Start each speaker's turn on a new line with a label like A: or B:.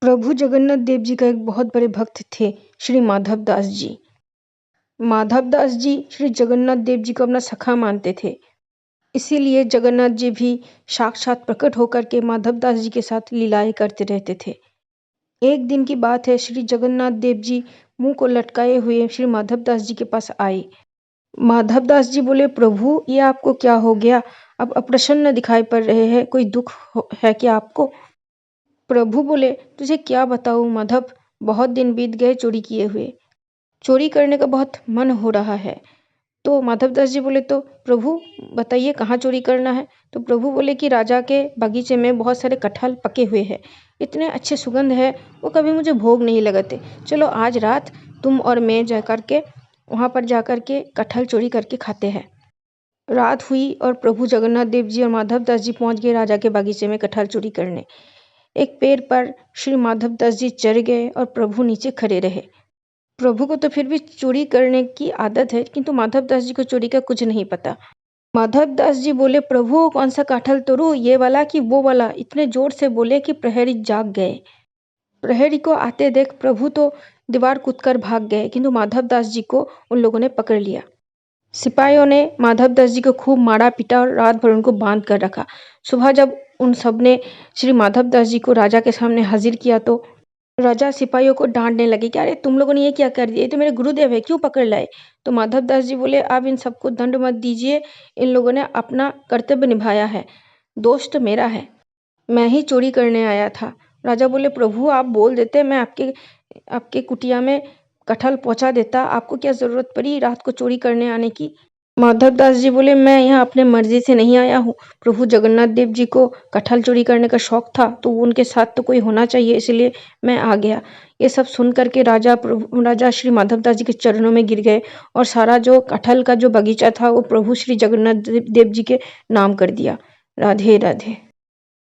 A: प्रभु जगन्नाथ देव जी का एक बहुत बड़े भक्त थे श्री माधव दास जी। माधव दास जी श्री जगन्नाथ देव जी को अपना सखा मानते थे। इसीलिए जगन्नाथ जी भी साक्षात प्रकट होकर के माधव दास जी के साथ लीलाएं करते रहते थे। एक दिन की बात है, श्री जगन्नाथ देव जी मुंह को लटकाए हुए श्री माधव दास जी के पास आए। माधव दास जी बोले, प्रभु ये आपको क्या हो गया? आप अप्रसन्न दिखाई पड़ रहे हैं, कोई दुख है क्या आपको? प्रभु बोले, तुझे क्या बताऊं माधव, बहुत दिन बीत गए चोरी किए हुए। चोरी करने का बहुत मन हो रहा है। तो माधव दास जी बोले, तो प्रभु बताइए कहाँ चोरी करना है? तो प्रभु बोले कि राजा के बगीचे में बहुत सारे कटहल पके हुए हैं, इतने अच्छे सुगंध है, वो कभी मुझे भोग नहीं लगते। चलो आज रात तुम और मैं जा करके वहाँ पर जा कर के कटहल चोरी करके खाते हैं। रात हुई और प्रभु जगन्नाथ देव जी और माधव दास जी पहुँच गए राजा के बगीचे में कटहल चोरी करने। एक पेड़ पर श्री माधव दास जी चढ़ गए और प्रभु नीचे खड़े रहे। प्रभु को तो फिर भी चोरी करने की आदत है, किंतु माधव दास जी को चोरी का कुछ नहीं पता। माधव दास जी बोले, प्रभु कौन सा कटहल तोड़ूं, ये वाला कि वो वाला? इतने जोर से बोले कि प्रहरी जाग गए। प्रहरी को आते देख प्रभु तो दीवार कूदकर भाग गए, किंतु माधव दास जी को उन लोगों ने पकड़ लिया। सिपाहियों ने माधव दास जी को खूब मारा पीटा और रात भर उनको बांध कर रखा। सुबह जब उन सब ने श्री माधव दास जी को राजा के सामने हाजिर किया तो राजा सिपाहियों को डांटने लगे कि अरे तुम लोगों ने ये क्या कर दिया, ये तो मेरे गुरुदेव है, क्यों पकड़ लाए? तो माधव दास जी बोले, आप इन सबको दंड मत दीजिए, इन लोगों ने अपना कर्तव्य निभाया है, दोष तो मेरा है, मैं ही चोरी करने आया था। राजा बोले, प्रभु आप बोल देते, मैं आपके कुटिया में कटहल पहुंचा देता, आपको क्या जरूरत पड़ी रात को चोरी करने आने की? माधव दास जी बोले, मैं यहाँ अपने मर्जी से नहीं आया हूँ, प्रभु जगन्नाथ देव जी को कटहल चोरी करने का शौक था तो उनके साथ तो कोई होना चाहिए, इसलिए मैं आ गया। ये सब सुन करके राजा श्री माधव दास जी के चरणों में गिर गए और सारा जो कटहल का जो बगीचा था वो प्रभु श्री जगन्नाथ देव जी के नाम कर दिया। राधे राधे।